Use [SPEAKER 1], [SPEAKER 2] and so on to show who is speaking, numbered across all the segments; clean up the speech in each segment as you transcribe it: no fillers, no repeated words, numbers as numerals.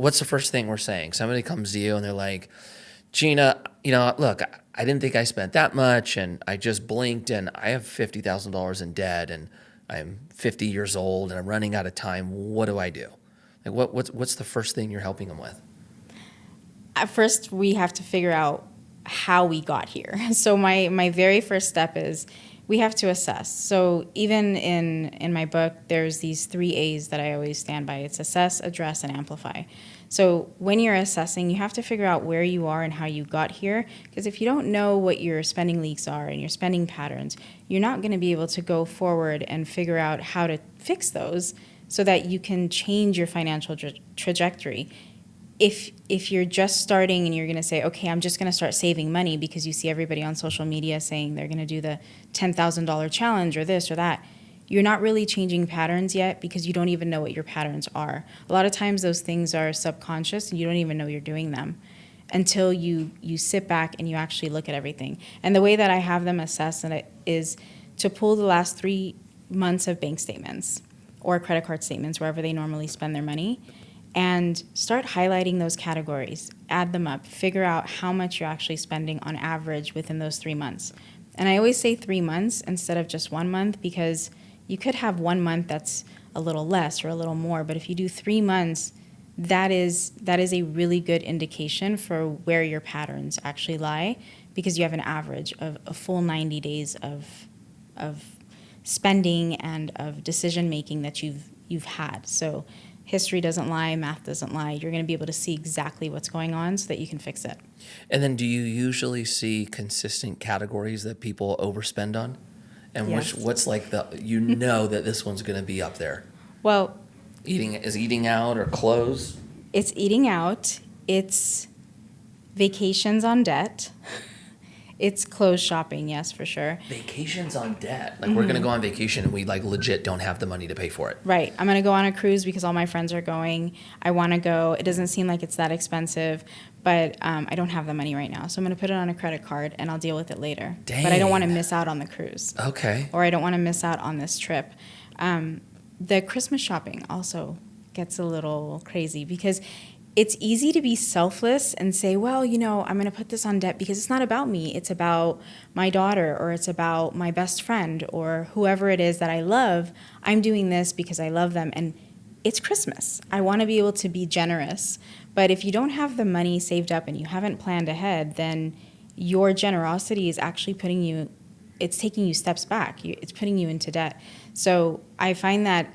[SPEAKER 1] what's the first thing we're saying? Somebody comes to you and they're like, Gina, look, I didn't think I spent that much, and I just blinked, and I have $50,000 in debt, and I'm 50 years old, and I'm running out of time. What do I do? Like, what's the first thing you're helping them with?
[SPEAKER 2] At first, we have to figure out how we got here. So my very first step is we have to assess. So even in my book, there's these 3 A's that I always stand by. It's assess, address, and amplify. So when you're assessing, you have to figure out where you are and how you got here. Because if you don't know what your spending leaks are and your spending patterns, you're not going to be able to go forward and figure out how to fix those so that you can change your financial trajectory. If you're just starting and you're going to say, okay, I'm just going to start saving money because you see everybody on social media saying they're going to do the $10,000 challenge or this or that, you're not really changing patterns yet because you don't even know what your patterns are. A lot of times those things are subconscious and you don't even know you're doing them until you sit back and you actually look at everything. And the way that I have them assess is to pull the last 3 months of bank statements or credit card statements, wherever they normally spend their money, and start highlighting those categories, add them up, figure out how much you're actually spending on average within those 3 months. And I always say 3 months instead of just 1 month because you could have 1 month that's a little less or a little more, but if you do 3 months, that is a really good indication for where your patterns actually lie because you have an average of a full 90 days of spending and of decision making that you've had. So history doesn't lie, math doesn't lie. You're going to be able to see exactly what's going on so that you can fix it.
[SPEAKER 1] And then do you usually see consistent categories that people overspend on? And
[SPEAKER 2] Yes.
[SPEAKER 1] what's like that this one's going to be up there?
[SPEAKER 2] Well,
[SPEAKER 1] Eating out or clothes?
[SPEAKER 2] it's eating out, it's vacations on debt, it's clothes shopping, yes, for sure.
[SPEAKER 1] Vacations on debt. Like we're going to go on vacation and we like legit don't have the money to pay for it.
[SPEAKER 2] Right. I'm going to go on a cruise because all my friends are going. I want to go. It doesn't seem like it's that expensive, but I don't have the money right now. So I'm going to put it on a credit card and I'll deal with it later.
[SPEAKER 1] Dang.
[SPEAKER 2] But I don't want to miss out on the cruise.
[SPEAKER 1] Okay.
[SPEAKER 2] Or I don't want to miss out on this trip. The Christmas shopping also gets a little crazy because it's easy to be selfless and say, well, I'm going to put this on debt because it's not about me. It's about my daughter or it's about my best friend or whoever it is that I love. I'm doing this because I love them. And it's Christmas. I want to be able to be generous. But if you don't have the money saved up and you haven't planned ahead, then your generosity is actually it's taking you steps back. It's putting you into debt. So I find that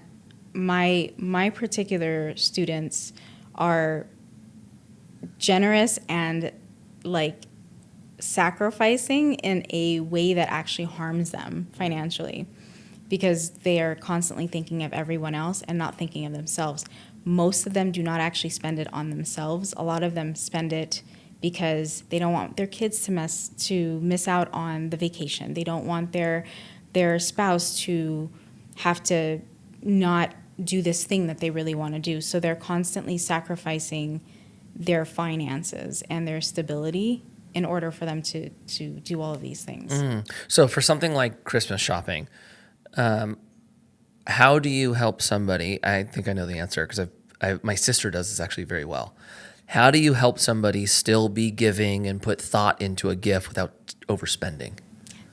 [SPEAKER 2] my particular students are generous and like sacrificing in a way that actually harms them financially because they are constantly thinking of everyone else and not thinking of themselves. Most of them do not actually spend it on themselves. A lot of them spend it because they don't want their kids to miss out on the vacation. They don't want their spouse to have to not do this thing that they really want to do. So they're constantly sacrificing their finances and their stability in order for them to do all of these things.
[SPEAKER 1] So for something like Christmas shopping, how do you help somebody? I think I know the answer because my sister does this actually very well. How do you help somebody still be giving and put thought into a gift without overspending?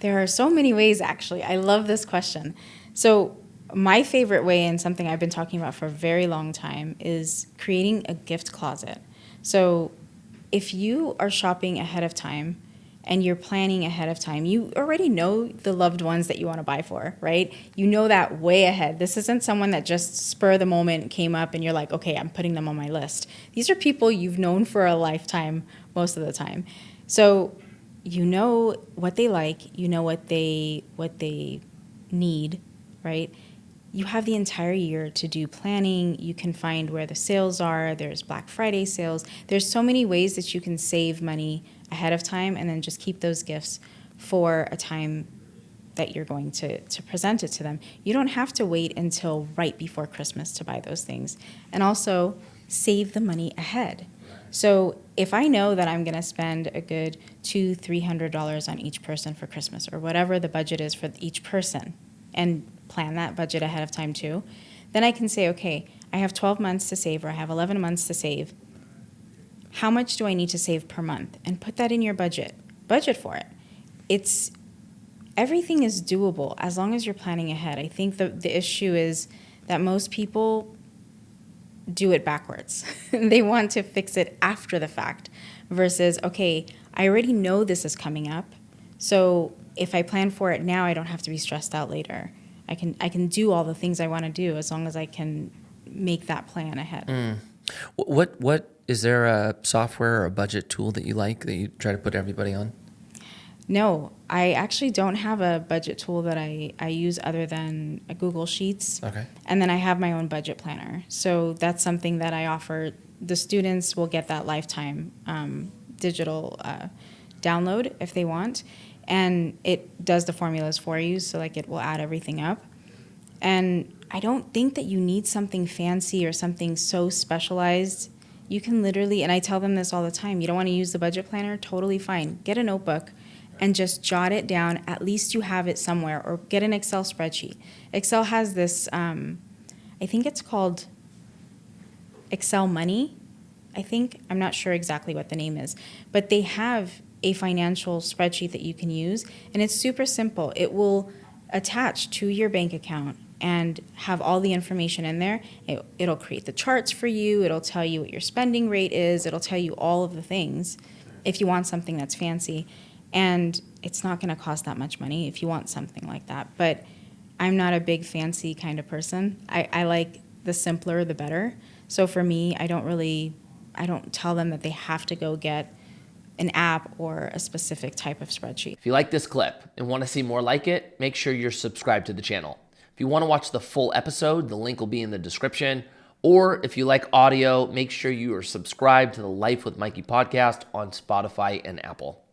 [SPEAKER 2] There are so many ways, actually. I love this question. So my favorite way, and something I've been talking about for a very long time, is creating a gift closet. So if you are shopping ahead of time and you're planning ahead of time, you already know the loved ones that you want to buy for, right? You know that way ahead. This isn't someone that just spur of the moment came up and you're like, okay, I'm putting them on my list. These are people you've known for a lifetime most of the time. So you know what they like, you know what they need, right? You have the entire year to do planning. You can find where the sales are. There's Black Friday sales. There's so many ways that you can save money ahead of time and then just keep those gifts for a time that you're going to present it to them. You don't have to wait until right before Christmas to buy those things. And also save the money ahead. So if I know that I'm going to spend a good $200-$300 on each person for Christmas or whatever the budget is for each person, and plan that budget ahead of time too, then I can say, okay, I have 12 months to save or I have 11 months to save. how much do I need to save per month? And put that in your budget. Budget for it. Everything is doable as long as you're planning ahead. I think the issue is that most people do it backwards. They want to fix it after the fact versus, okay, I already know this is coming up. So if I plan for it now, I don't have to be stressed out later. I can do all the things I want to do as long as I can make that plan ahead.
[SPEAKER 1] What is there a software or a budget tool that you like that you try to put everybody on?
[SPEAKER 2] No, I actually don't have a budget tool that I use other than a Google Sheets.
[SPEAKER 1] Okay.
[SPEAKER 2] And then I have my own budget planner. So that's something that I offer. The students will get that lifetime digital download if they want. And it does the formulas for you. So like it will add everything up. And I don't think that you need something fancy or something so specialized. You can literally, and I tell them this all the time, you don't want to use the budget planner? Totally fine. Get a notebook and just jot it down. At least you have it somewhere, or get an Excel spreadsheet. Excel has this, I think it's called Excel Money, I think. I'm not sure exactly what the name is. But they have a financial spreadsheet that you can use, and it's super simple. It will attach to your bank account and have all the information in there. It'll create the charts for you. It'll tell you what your spending rate is. It'll tell you all of the things if you want something that's fancy. And it's not going to cost that much money if you want something like that. But I'm not a big fancy kind of person. I like the simpler, the better. So for me, I don't tell them that they have to go get an app or a specific type of spreadsheet.
[SPEAKER 1] If you like this clip and want to see more like it, make sure you're subscribed to the channel. If you want to watch the full episode, the link will be in the description. Or if you like audio, make sure you are subscribed to the Life with Mikey podcast on Spotify and Apple.